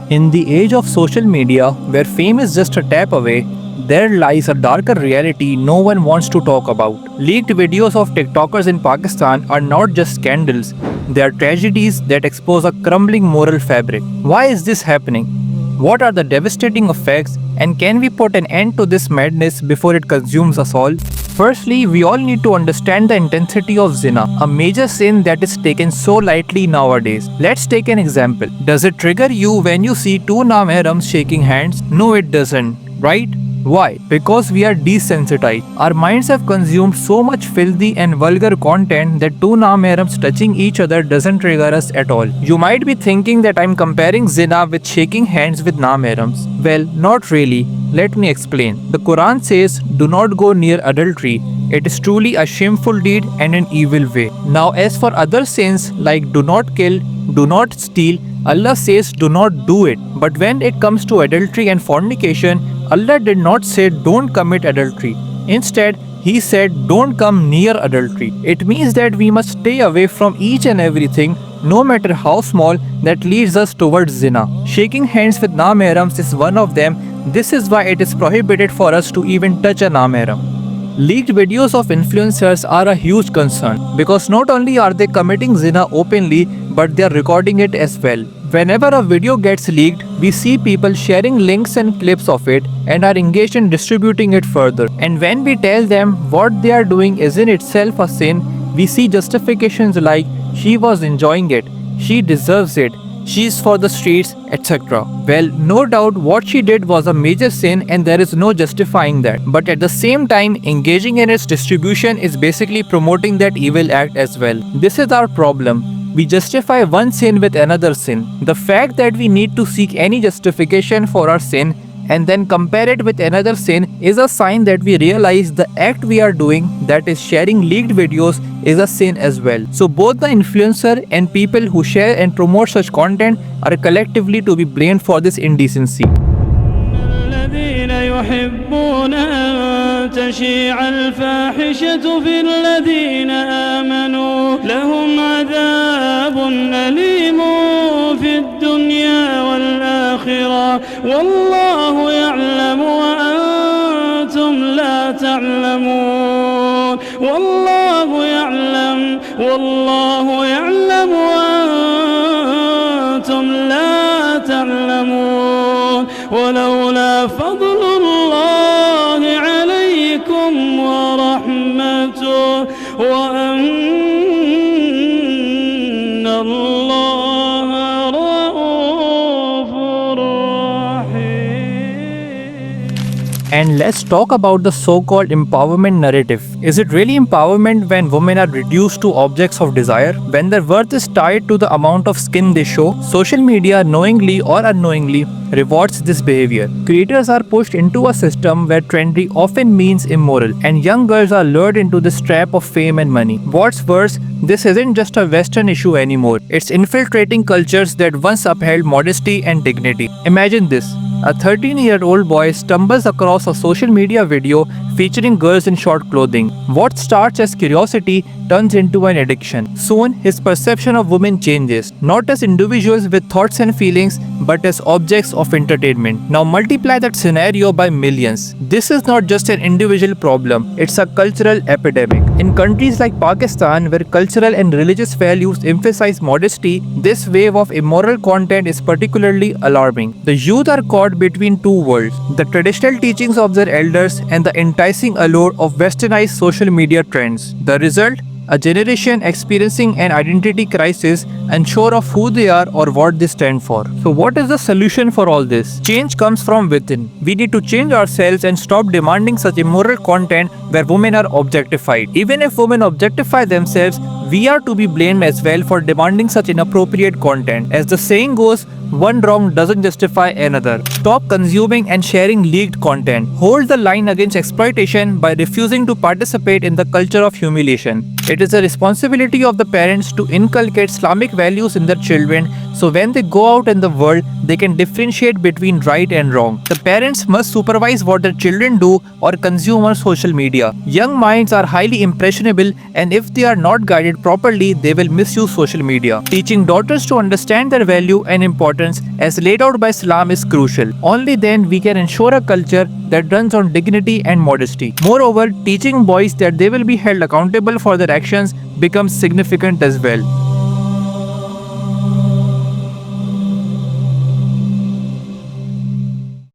In the age of social media, where fame is just a tap away, there lies a darker reality no one wants to talk about. Leaked videos of TikTokers in Pakistan are not just scandals, they are tragedies that expose a crumbling moral fabric. Why is this happening? What are the devastating effects, and can we put an end to this madness before it consumes us all? Firstly, we all need to understand the intensity of zina, a major sin that is taken so lightly nowadays. Let's take an example. Does it trigger you when you see two namahrams shaking hands? No, it doesn't, right? Why? Because we are desensitized. Our minds have consumed so much filthy and vulgar content that two namahrams touching each other doesn't trigger us at all. You might be thinking that I'm comparing zina with shaking hands with namahrams. Well, not really. Let me explain. The Quran says, do not go near adultery. It is truly a shameful deed and an evil way. Now, as for other sins like do not kill, do not steal, Allah says do not do it. But when it comes to adultery and fornication, Allah did not say don't commit adultery. Instead, He said don't come near adultery. It means that we must stay away from each and everything, no matter how small, that leads us towards zina. Shaking hands with namahrams is one of them. This is why it is prohibited for us to even touch a namahram. Leaked videos of influencers are a huge concern because not only are they committing zina openly, but they are recording it as well. Whenever a video gets leaked, we see people sharing links and clips of it and are engaged in distributing it further. And when we tell them what they are doing is in itself a sin, we see justifications like she was enjoying it, she deserves it, she's for the streets, etc. Well, no doubt what she did was a major sin and there is no justifying that. But at the same time, engaging in its distribution is basically promoting that evil act as well. This is our problem. We justify one sin with another sin. The fact that we need to seek any justification for our sin and then compare it with another sin is a sign that we realize the act we are doing, that is sharing leaked videos, is a sin as well. So both the influencer and people who share and promote such content are collectively to be blamed for this indecency. تشيع الفاحشة في الذين آمنوا لهم عذاب أليم في الدنيا والآخرة والله يعلم وأنتم لا تعلمون والله يعلم وأنتم لا تعلمون ولولا فضل الله عليكم ورحمته وأن الله رؤوف رحيم. And let's talk about the so-called empowerment narrative. Is it really empowerment when women are reduced to objects of desire? When their worth is tied to the amount of skin they show? Social media, knowingly or unknowingly, rewards this behavior. Creators are pushed into a system where trendy often means immoral, and young girls are lured into this trap of fame and money. What's worse, this isn't just a Western issue anymore. It's infiltrating cultures that once upheld modesty and dignity. Imagine this. A 13-year-old boy stumbles across a social media video featuring girls in short clothing. What starts as curiosity turns into an addiction. Soon, his perception of women changes, not as individuals with thoughts and feelings, but as objects of entertainment. Now multiply that scenario by millions. This is not just an individual problem, it's a cultural epidemic. In countries like Pakistan, where cultural and religious values emphasize modesty, this wave of immoral content is particularly alarming. The youth are caught between two worlds, the traditional teachings of their elders and the enticing allure of westernized social media trends. The result? A generation experiencing an identity crisis, unsure of who they are or what they stand for. So what is the solution for all this? Change comes from within. We need to change ourselves and stop demanding such immoral content where women are objectified. Even if women objectify themselves, we are to be blamed as well for demanding such inappropriate content. As the saying goes, one wrong doesn't justify another. Stop consuming and sharing leaked content. Hold the line against exploitation by refusing to participate in the culture of humiliation. It is a responsibility of the parents to inculcate Islamic values in their children so when they go out in the world, they can differentiate between right and wrong. The parents must supervise what their children do or consume on social media. Young minds are highly impressionable, and if they are not guided guided properly, they will misuse social media. Teaching daughters to understand their value and importance as laid out by Islam is crucial. Only then we can ensure a culture that runs on dignity and modesty. Moreover, teaching boys that they will be held accountable for their actions becomes significant as well.